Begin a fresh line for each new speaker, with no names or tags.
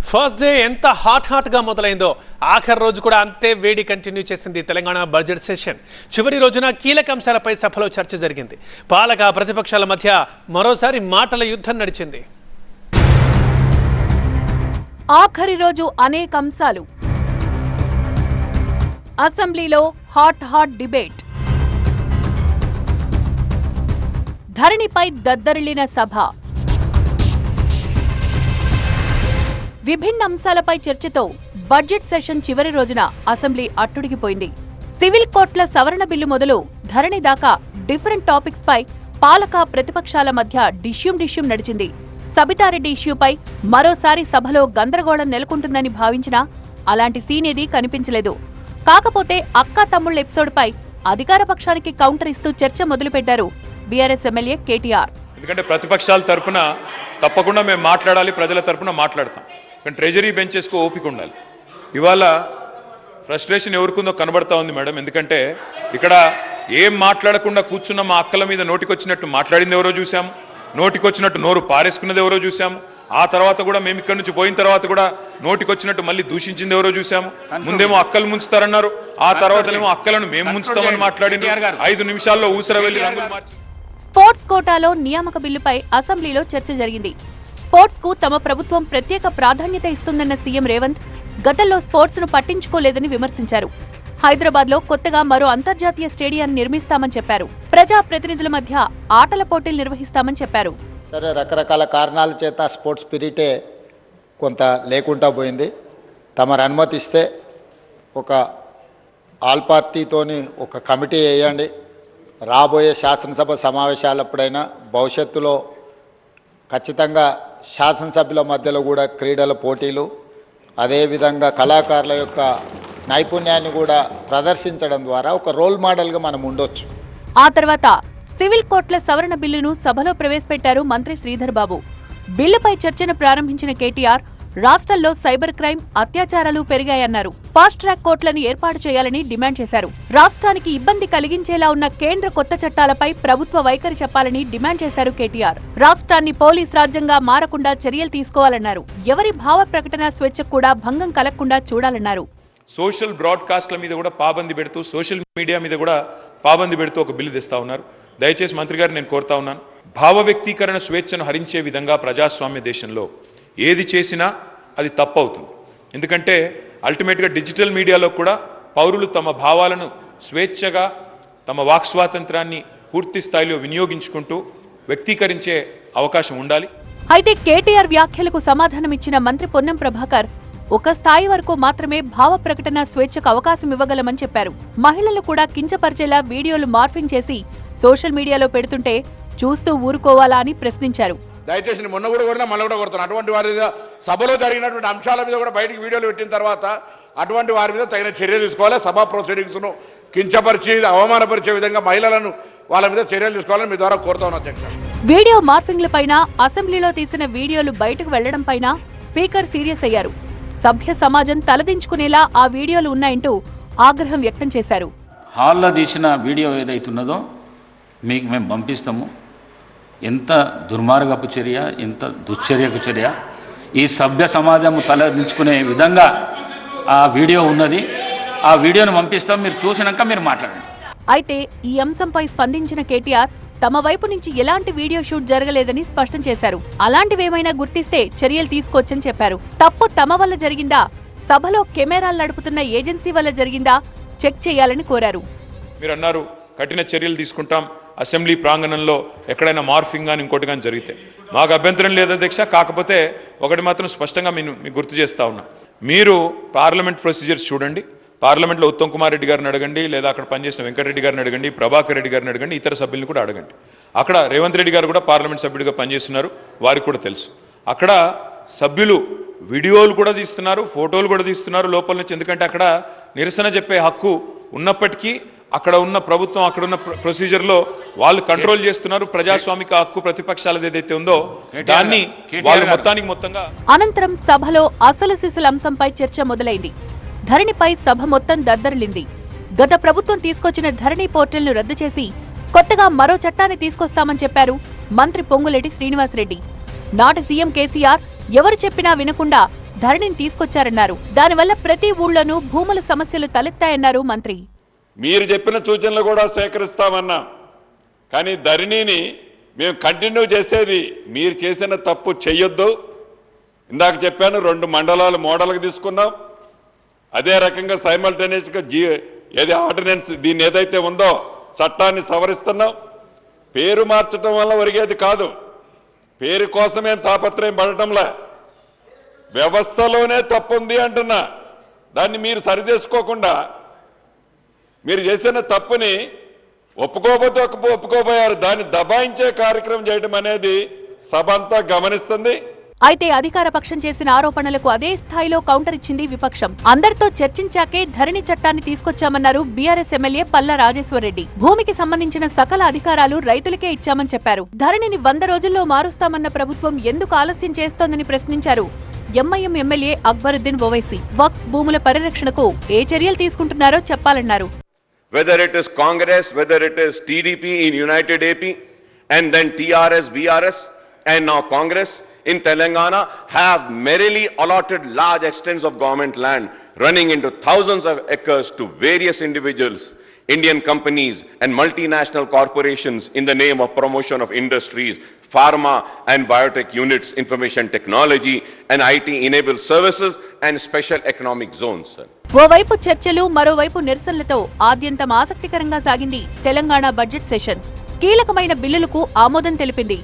First day ఎంత hot గా మొదలైందో ఆఖరి రోజు కూడా అంతే వేడి కంటిన్యూ చేసింది తెలంగాణ బడ్జెట్ సెషన్. చివరి రోజున కీలక అంశాలపై సభలో చర్చ జరిగింది. పాలక ప్రతిపక్షాల మధ్య మరోసారి మాటల యుద్ధం నడిచింది.
ఆఖరి రోజు అనేక అంశాలు. అసెంబ్లీలో హాట్ డిబేట్. ధరణిపై దద్దరిల్లిన సభ. విభిన్న అంశాలపై చర్చతో బడ్జెట్ సెషన్ చివరి రోజున అసెంబ్లీ అట్టుడిగిపోయింది. సివిల్ కోర్టుల సవరణ బిల్లు మొదలు ధరణి దాకా డిఫరెంట్ టాపిక్స్ పై పాలక ప్రతిపక్షాల మధ్య డిష్యూం నడిచింది. సబితారెడ్డి ఇష్యూపై మరోసారి సభలో గందరగోళం నెలకొంటుందని భావించినా అలాంటి సీన్ ఏదీ కనిపించలేదు. కాకపోతే అక్కా తమ్ముళ్ల ఎపిసోడ్ పై అధికార పక్షానికి కౌంటర్ ఇస్తూ చర్చ మొదలుపెట్టారు బీఆర్ఎస్ ఎమ్మెల్యే కేటీఆర్.
ఎందుకంటే ప్రతిపక్షాల తరపున తప్పకుండా మేము మాట్లాడాలి, ప్రజల తరపున మాట్లాడతాం. కానీ ట్రెజరీ బెంచెస్కు ఓపిక ఉండాలి. ఇవాళ ఫ్రస్ట్రేషన్ ఎవరికుందో కనబడతా ఉంది మేడం. ఎందుకంటే ఇక్కడ ఏం మాట్లాడకుండా కూర్చున్న మా అక్కల మీద నోటికొచ్చినట్టు మాట్లాడింది ఎవరో చూసాము, నోటికొచ్చినట్టు నోరు పారేసుకున్నది ఎవరో చూసాము. ఆ తర్వాత కూడా మేము ఇక్కడి నుంచి పోయిన తర్వాత కూడా నోటికొచ్చినట్టు మళ్ళీ దూషించింది ఎవరో చూసాము. ముందేమో అక్కలు ముంచుతారన్నారు, ఆ తర్వాతనేమో అక్కలను మేము ముంచుతామని మాట్లాడింది. 5 నిమిషాల్లో ఊసర వెళ్లి రంగులు మార్చి.
స్పోర్ట్స్ కోటాలో నియామక బిల్లుపై అసెంబ్లీలో చర్చ జరిగింది. స్పోర్ట్స్ కు తమ ప్రభుత్వం ప్రత్యేక ప్రాధాన్యత ఇస్తుందన్న సీఎం రేవంత్ గతంలో స్పోర్ట్స్ ను పట్టించుకోలేదని విమర్శించారు. హైదరాబాద్ లో కొత్తగా మరో అంతర్జాతీయ స్టేడియాన్ని నిర్మిస్తామని చెప్పారు. ప్రజా ప్రతినిధుల మధ్య ఆటల పోటీలు నిర్వహిస్తామని చెప్పారు.
సరే, రకరకాల కారణాల చేత స్పోర్ట్స్ స్పిరిటే కొంత లేకుండా పోయింది. తమరు అనుమతిస్తే ఒక ఆల్ పార్టీతోని ఒక కమిటీ వేయండి. రాబోయే శాసనసభ సమావేశాలప్పుడైనా భవిష్యత్తులో ఖచ్చితంగా శాసనసభ్యుల మధ్యలో కూడా క్రీడల పోటీలు, అదేవిధంగా కళాకారుల యొక్క నైపుణ్యాన్ని కూడా ప్రదర్శించడం ద్వారా ఒక రోల్ మోడల్గా మనం ఉండొచ్చు.
ఆ తర్వాత సివిల్ కోర్టుల సవరణ బిల్లును సభలో ప్రవేశపెట్టారు మంత్రి శ్రీధర్ బాబు. బిల్లుపై చర్చను ప్రారంభించిన కేటీఆర్ రాష్ట్రంలో సైబర్ క్రైమ్, అత్యాచారాలు పెరిగాయన్నారు. ఫాస్ట్ ట్రాక్ కోర్టులను ఏర్పాటు చేయాలని డిమాండ్ చేశారు. రాష్ట్రానికి ఇబ్బంది కలిగించేలా ఉన్న కేంద్ర కొత్త చట్టాలపై ప్రభుత్వ వైఖరి చెప్పాలని డిమాండ్ చేశారు కేటీఆర్. రాష్ట్రాన్ని పోలీస్ రాజ్యంగా మారకుండా చర్యలు తీసుకోవాలన్నారు. ఎవరి భావ ప్రకటన స్వేచ్ఛకు కూడా భంగం కలగకుండా చూడాలన్నారు.
సోషల్ బ్రాడ్కాస్ట్ల మీద కూడా పాబంది పెడుతూ, సోషల్ మీడియా మీద కూడా పాబంది పెడుతూ ఒక బిల్లు తెస్తా ఉన్నారు. దయచేసి మంత్రి గారు నేను కోరుతా ఉన్నాను, భావ వ్యక్తీకరణ స్వేచ్ఛను హరించే విధంగా ప్రజాస్వామ్య దేశంలో ఏది చేసినా అది తప్పు అవుతుంది. ఎందుకంటే అల్టిమేట్గా డిజిటల్ మీడియాలో కూడా పౌరులు తమ భావాలను స్వేచ్ఛగా, తమ వాక్ స్వాతంత్రాన్ని పూర్తి స్థాయిలో వినియోగించుకుంటూ వ్యక్తీకరించే అవకాశం ఉండాలి.
అయితే కేటీఆర్ వ్యాఖ్యలకు సమాధానమిచ్చిన మంత్రి పొన్నం ప్రభాకర్ ఒక స్థాయి వరకు మాత్రమే భావ ప్రకటన స్వేచ్ఛకు అవకాశం ఇవ్వగలమని చెప్పారు. మహిళలు కూడా కించపరిచేలా వీడియోలు మార్ఫింగ్ చేసి సోషల్ మీడియాలో పెడుతుంటే చూస్తూ ఊరుకోవాలా అని ప్రశ్నించారు.
దయచేసి మొన్న కూడా కొడినా మళ్ళీ కూడా కొడుతున్నాను. అటువంటి వారి సభలో జరిగినటువంటి అంశాల మీద కూడా బయటికి వీడియోలు పెట్టిన తర్వాత అటువంటి వారి మీద తగిన చర్య తీసుకోవాలి. సభా ప్రొసీడింగ్స్ను కించపరిచి అవమానపరిచే విధంగా మహిళలను వాళ్ళ మీద చర్యలు తీసుకోవాలని మీ ద్వారా కోరుతా ఉన్నా అధ్యక్ష.
వీడియో మార్ఫింగ్లపైన, అసెంబ్లీలో తీసిన వీడియోలు బయటకు వెళ్లడం పైన స్పీకర్ సీరియస్ అయ్యారు. సభ్య సమాజం తలదించుకునేలా ఆ వీడియోలు ఉన్నాయంటూ ఆగ్రహం వ్యక్తం చేశారు.
హాల్లో తీసిన వీడియో ఏదైతున్నదో మీకు మేము పంపిస్తాము. ఎంత దుర్మార్గపు చర్య, ఎంత దుశ్చర్యకు చర్య. ఈ సభ్య సమాజం తలదించుకునే విధంగా ఆ వీడియో ఉన్నది. ఆ వీడియోను పంపిస్తాం, మీరు చూసినాక మీరు మాట్లాడండి.
అయితే ఈ అంశంపై స్పందించిన కేటీఆర్ తమ వైపు నుంచి ఎలాంటి వీడియో షూట్ జరగలేదని స్పష్టం చేశారు. అలాంటివేమైనా గుర్తిస్తే చర్యలు తీసుకోవచ్చని చెప్పారు. తప్పు తమ వల్ల జరిగిందా, సభలో కెమెరాలు నడుపుతున్న ఏజెన్సీ వల్ల జరిగిందా చెక్ చేయాలని కోరారు.
మీరు అన్నారు కఠిన చర్యలు తీసుకుంటాం, అసెంబ్లీ ప్రాంగణంలో ఎక్కడైనా మార్ఫింగ్ కానీ ఇంకోటి కానీ జరిగితే మాకు అభ్యంతరం లేదు అధ్యక్ష. కాకపోతే ఒకటి మాత్రం స్పష్టంగా మీకు గుర్తు చేస్తా ఉన్నా, మీరు పార్లమెంట్ ప్రొసీజర్స్ చూడండి. పార్లమెంట్లో ఉత్తమ్ కుమార్ రెడ్డి గారిని అడగండి, లేదా అక్కడ పనిచేసిన వెంకటరెడ్డి గారిని అడగండి, ప్రభాకర్ రెడ్డి గారిని అడగండి, ఇతర సభ్యులను కూడా అడగండి. అక్కడ రేవంత్ రెడ్డి గారు కూడా పార్లమెంట్ సభ్యుడిగా పనిచేస్తున్నారు, వారికి కూడా తెలుసు. అక్కడ సభ్యులు వీడియోలు కూడా తీస్తున్నారు, ఫోటోలు కూడా తీస్తున్నారు లోపల నుంచి. ఎందుకంటే అక్కడ నిరసన చెప్పే హక్కు ఉన్నప్పటికీ అక్కడ ఉన్న ప్రభుత్వం, అక్కడ ఉన్న ప్రొసీజర్లో వాళ్ళు కంట్రోల్ చేస్తున్నారు. ప్రజాస్వామిక హక్కు ప్రతిపక్షాలది ఏదైతే ఉందో దాన్ని వాళ్ళు మొత్తంగా.
అనంతరం సభలో అసలు సిసల అంశంపై చర్చ మొదలైంది. ధరణిపై సభ మొత్తం దద్దరిల్లింది. గత ప్రభుత్వం తీసుకొచ్చిన ధరణి పోర్టల్ను రద్దు చేసి కొత్తగా మరో చట్టాన్ని తీసుకొస్తామని చెప్పారు మంత్రి పొంగులేటి శ్రీనివాసరెడ్డి. నాటి సీఎం కేసీఆర్ ఎవరు చెప్పినా వినకుండా ధరణిని తీసుకొచ్చారన్నారు. దానివల్ల ప్రతి ఊళ్ళోనూ భూముల సమస్యలు తలెత్తాయన్నారు మంత్రి.
మీరు చెప్పిన సూచనలు కూడా సేకరిస్తామన్నా, కానీ ధరణిని మేము కంటిన్యూ చేసేది మీరు చేసిన తప్పు చెయ్యొద్దు. ఇందాక చెప్పాను 2 మండలాలు మోడల్గా తీసుకున్నాం. అదే రకంగా సైమల్టేనియస్గా ఏది ఆర్డినెన్స్ దీన్ని ఏదైతే ఉందో చట్టాన్ని సవరిస్తున్నాం. పేరు మార్చడం వల్ల ఒరిగేది కాదు, పేరు కోసమేం తాపత్రయం పడటంలా, వ్యవస్థలోనే తప్పుంది అంటున్నా. దాన్ని మీరు సరిచేసుకోకుండా మీరు చేసిన తప్పుని ఒప్పుకోకపోతే ఒప్పుకోపోయారు, దాన్ని దబాయించే కార్యక్రమం చేయడం అనేది సభ అంతా గమనిస్తుంది.
అయితే అధికార పక్షం చేసిన ఆరోపణలకు అదే స్థాయిలో కౌంటర్ ఇచ్చింది విపక్షం. అందరితో చర్చించాకే ధరణి చట్టాన్ని తీసుకొచ్చామన్నారు బీఆర్ఎస్ ఎమ్మెల్యే పల్లా రాజేశ్వరరెడ్డి. భూమికి సంబంధించిన సకల అధికారాలు రైతులకే ఇచ్చామని చెప్పారు. ధరణిని 100 రోజుల్లో మారుస్తామన్న ప్రభుత్వం ఎందుకు ఆలస్యం చేస్తోందని ప్రశ్నించారు ఎంఐఎం ఎమ్మెల్యే అక్బరుద్దీన్ ఓవైసీ. వక్ఫ్ భూముల పరిరక్షణకు ఏ చర్యలు తీసుకుంటున్నారో చెప్పాలన్నారు.
Whether it is Congress, whether it is TDP in United AP, and then TRS, BRS, and now Congress in Telangana have merrily allotted large extents of government land running into thousands of acres to various individuals, Indian companies and multinational corporations in the name of promotion of industries, pharma and biotech units, information technology and IT-enabled services and special economic zones.
ఓవైపు చర్చలు, మరోవైపు నిరసనలతో ఆద్యంతం ఆసక్తికరంగా సాగింది Telangana budget session. కీలకమైన బిల్లులకు ఆమోదం తెలిపింది.